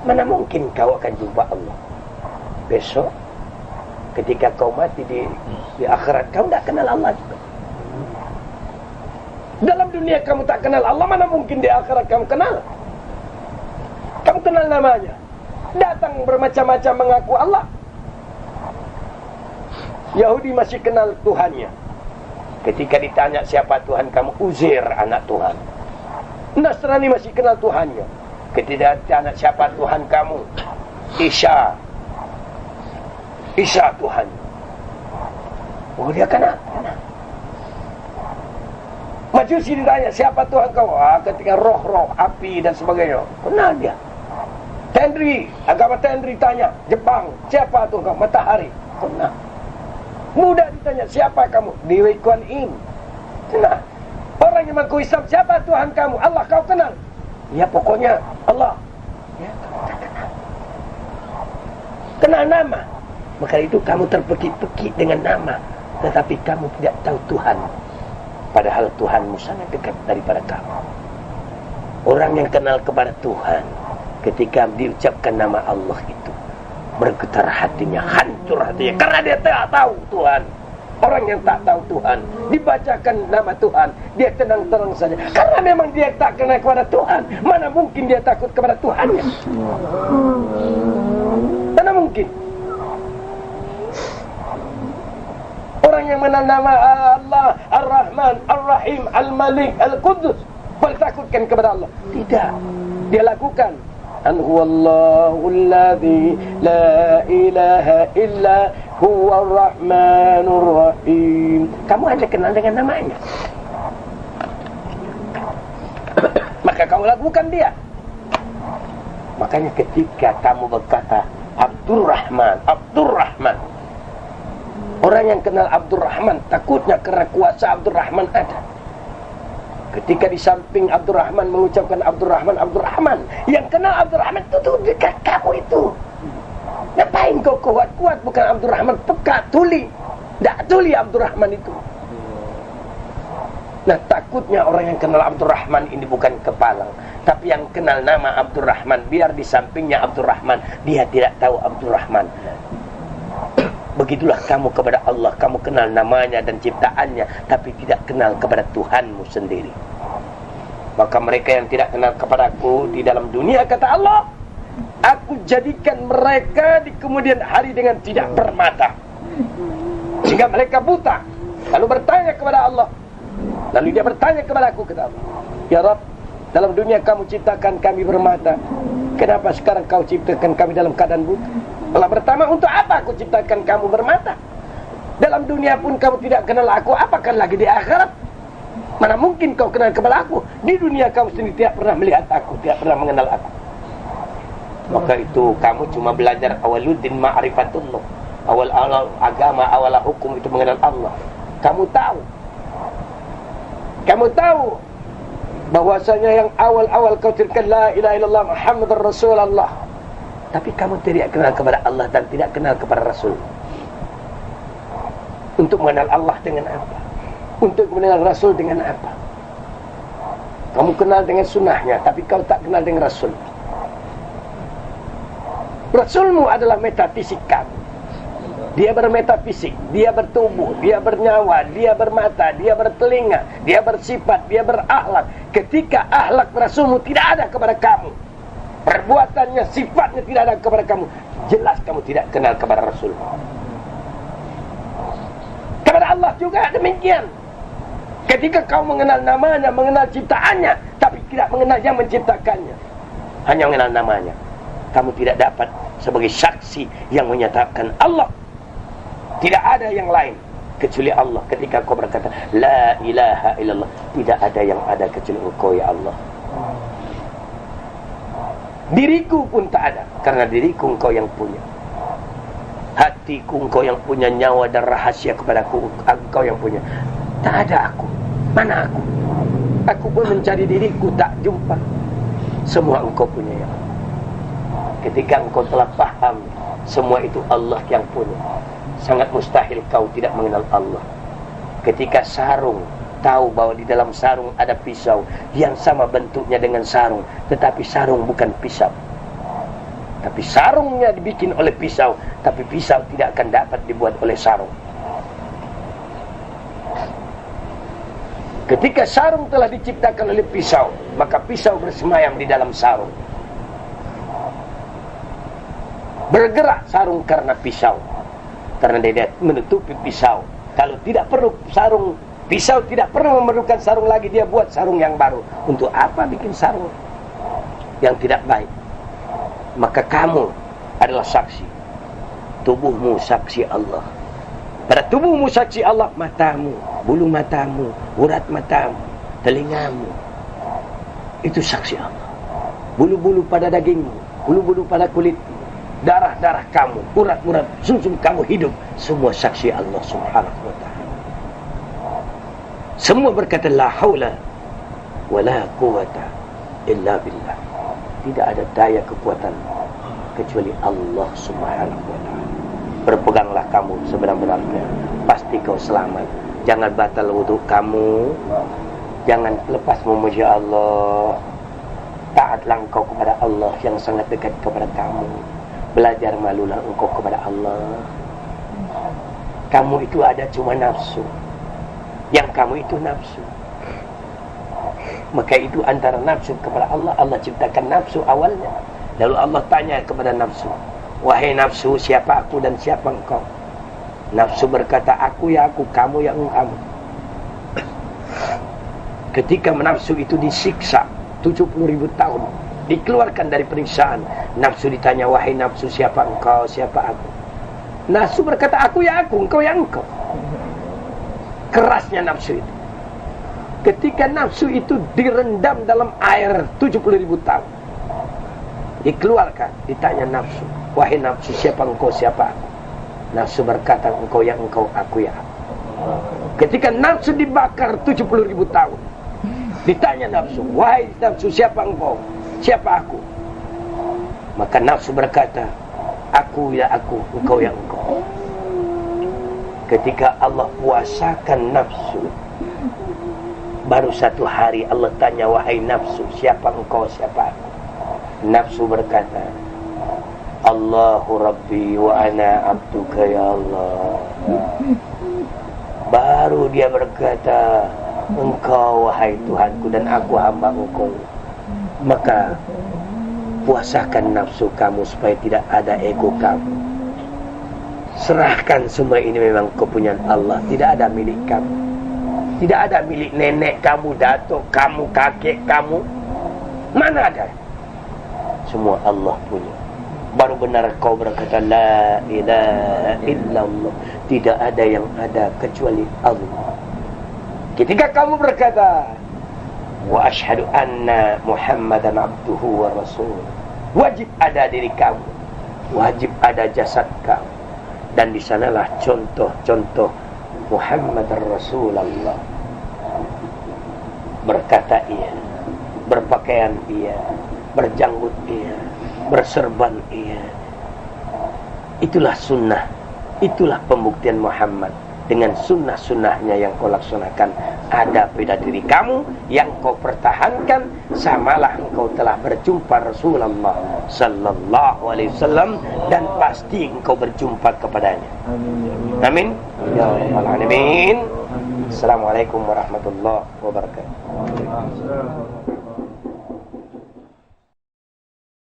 Mana mungkin kau akan jumpa Allah besok ketika kau mati di akhirat. Kau tidak kenal Allah juga. Dalam dunia kamu tak kenal Allah, mana mungkin di akhirat kamu kenal? Kamu kenal namanya, datang bermacam-macam mengaku Allah. Yahudi masih kenal Tuhannya. Ketika ditanya siapa Tuhan kamu, Uzair anak Tuhan. Nasrani masih kenal Tuhannya. Ketika ditanya siapa Tuhan kamu, Isa Tuhan. Oh, dia kenal. Majusi ditanya siapa Tuhan kamu, ketika roh-roh api dan sebagainya, kenal dia. Agama Tenri tanya Jepang, siapa Tuhan kamu, matahari, kenal. Buddha ditanya siapa kamu, Dewi Kuan Yin, kenal. Orang yang mengaku Islam, siapa Tuhan kamu, Allah, kau kenal? Ya pokoknya Allah. Ya, kenal nama. Maka itu kamu terpekik-pekik dengan nama, tetapi kamu tidak tahu Tuhan. Padahal Tuhanmu sangat dekat daripada kamu. Orang yang kenal kepada Tuhan, ketika diucapkan nama Allah itu, bergetar hatinya, hancur hatinya, karena dia tak tahu Tuhan. Orang yang tak tahu Tuhan, dibacakan nama Tuhan, dia tenang-tenang saja, karena memang dia tak kenal kepada Tuhan. Mana mungkin dia takut kepada Tuhannya? Mana mungkin? Orang yang mengenal nama Allah, Ar-Rahman, Ar-Rahim, Al-Malik, Al-Qudus, boleh takutkan kepada Allah? Tidak. Dia lakukan. Huwallahu alladhi la ilaha illa huwa ar-Rahmanur Rahim. Kamu hanya kenal dengan namanya. Maka kamu lakukan dia. Makanya ketika kamu berkata Abdurrahman, orang yang kenal Abdurrahman takutnya karena kuasa Abdurrahman ada. Ketika di samping Abdurrahman mengucapkan Abdurrahman, yang kenal Abdurrahman itu tuh dekat kamu itu. Ngapain kau kuat-kuat, bukan Abdurrahman, peka, tuli. Tak tuli Abdurrahman itu. Nah, takutnya orang yang kenal Abdurrahman ini bukan kepalang, tapi yang kenal nama Abdurrahman, biar di sampingnya Abdurrahman, dia tidak tahu Abdurrahman. Begitulah kamu kepada Allah, kamu kenal namanya dan ciptaannya, tapi tidak kenal kepada Tuhanmu sendiri. Maka mereka yang tidak kenal kepadaku di dalam dunia, kata Allah, aku jadikan mereka di kemudian hari dengan tidak bermata, sehingga mereka buta. Lalu bertanya kepada Allah, lalu dia bertanya kepada aku, kata Allah, ya Rabb, dalam dunia kamu ciptakan kami bermata, kenapa sekarang kau ciptakan kami dalam keadaan buta? Allah bertanya, untuk apa aku ciptakan kamu bermata? Dalam dunia pun kamu tidak kenal aku, apakah lagi di akhirat? Mana mungkin kau kenal kepada aku? Di dunia kamu sendiri tidak pernah melihat aku, tidak pernah mengenal aku. Maka itu kamu cuma belajar awaluddin ma'rifatullah. Awal agama, awal hukum itu mengenal Allah. Kamu tahu bahwasanya yang awal-awal kau tirkan la ilaha illallah Muhammadar Rasulullah. Tapi kamu tidak kenal kepada Allah dan tidak kenal kepada Rasul. Untuk mengenal Allah dengan apa? Untuk mengenal Rasul dengan apa? Kamu kenal dengan sunnahnya, tapi kau tak kenal dengan Rasul. Rasulmu adalah metafisik kamu. Dia bermetafisik, dia bertubuh, dia bernyawa, dia bermata, dia bertelinga, dia bersifat, dia berakhlak. Ketika akhlak Rasulmu tidak ada kepada kamu, perbuatannya, sifatnya tidak ada kepada kamu, jelas kamu tidak kenal kepada Rasul. Kepada Allah juga demikian. Ketika kau mengenal namanya, mengenal ciptaannya, tapi tidak mengenal yang menciptakannya, hanya mengenal namanya, kamu tidak dapat sebagai saksi yang menyatakan Allah. Tidak ada yang lain kecuali Allah. Ketika kau berkata la ilaha illallah, tidak ada yang ada kecuali Engkau ya Allah. Diriku pun tak ada, karena diriku Engkau yang punya. Hatiku Engkau yang punya, nyawa dan rahasia kepadaku Engkau yang punya. Tak ada aku. Mana aku? Aku pun mencari diriku, tak jumpa. Semua Engkau punya ya Allah. Ketika engkau telah paham semua itu Allah yang punya, sangat mustahil kau tidak mengenal Allah. Ketika sarung, tahu bahwa di dalam sarung ada pisau yang sama bentuknya dengan sarung, tetapi sarung bukan pisau. Tapi sarungnya dibikin oleh pisau, tapi pisau tidak akan dapat dibuat oleh sarung. Ketika sarung telah diciptakan oleh pisau, maka pisau bersemayam di dalam sarung. Bergerak sarung karena pisau, karena dia menutupi pisau. Kalau tidak perlu sarung, pisau tidak perlu memerlukan sarung lagi, dia buat sarung yang baru. Untuk apa bikin sarung yang tidak baik? Maka kamu adalah saksi. Tubuhmu saksi Allah. Pada tubuhmu saksi Allah, matamu, bulu matamu, urat matamu, telingamu, itu saksi Allah. Bulu-bulu pada dagingmu, bulu-bulu pada kulitmu, darah-darah kamu, urat-urat sumsum kamu hidup, semua saksi Allah Subhanahu wa ta'ala. Semua berkata la haula wala quwata illa billah. Tidak ada daya kekuatan kecuali Allah Subhanahu wa ta'ala. Berpeganglah kamu sebenar-benarnya, pasti kau selamat. Jangan batal wudhu kamu, jangan lepas memuji Allah. Taatlah engkau kepada Allah yang sangat dekat kepada kamu. Belajar malulah engkau kepada Allah. Kamu itu ada cuma nafsu. Yang kamu itu nafsu. Maka itu antara nafsu kepada Allah. Allah ciptakan nafsu awalnya. Lalu Allah tanya kepada nafsu, wahai nafsu, siapa aku dan siapa engkau? Nafsu berkata, aku ya aku, kamu ya kamu. Ketika nafsu itu disiksa 70.000 tahun, dikeluarkan dari periksaan, nafsu ditanya, wahai nafsu, siapa engkau, siapa aku? Nafsu berkata, aku ya aku, engkau ya engkau. Kerasnya nafsu itu. Ketika nafsu itu direndam dalam air 70.000 tahun, dikeluarkan, ditanya nafsu, wahai nafsu, siapa engkau, siapa aku? Nafsu berkata, engkau ya engkau, aku ya aku. Ketika nafsu dibakar 70.000 tahun, ditanya nafsu, wahai nafsu, siapa engkau, siapa aku? Maka nafsu berkata, aku ya aku, engkau ya engkau. Ketika Allah puasakan nafsu, baru satu hari Allah tanya, wahai nafsu, siapa engkau, siapa aku? Nafsu berkata, Allahu Rabbi wa ana abduka ya Allah. Baru dia berkata, engkau wahai Tuhanku dan aku hamba engkau. Maka puasakan nafsu kamu supaya tidak ada ego kamu. Serahkan semua ini memang kepunyaan Allah, tidak ada milik kamu. Tidak ada milik nenek kamu, datuk kamu, kakek kamu. Mana ada? Semua Allah punya. Baru benar kau berkata la ilaha illallah. Tidak ada yang ada kecuali Allah. Ketika kamu berkata wa asyhadu anna Muhammadan abduhu wa rasul, wajib ada diri kamu, wajib ada jasad kamu. Dan di sanalah contoh-contoh Muhammad Rasulullah. Berkata iya, berpakaian iya, berjanggut iya, berserban iya. Itulah sunnah, itulah pembuktian Muhammad. Dengan sunnah-sunnahnya yang kau laksanakan, ada pada diri kamu yang kau pertahankan, samalah engkau telah berjumpa Rasulullah sallallahu alaihi wasallam, dan pasti engkau berjumpa kepadanya. Amin ya rabbal alamin. Assalamualaikum warahmatullahi wabarakatuh.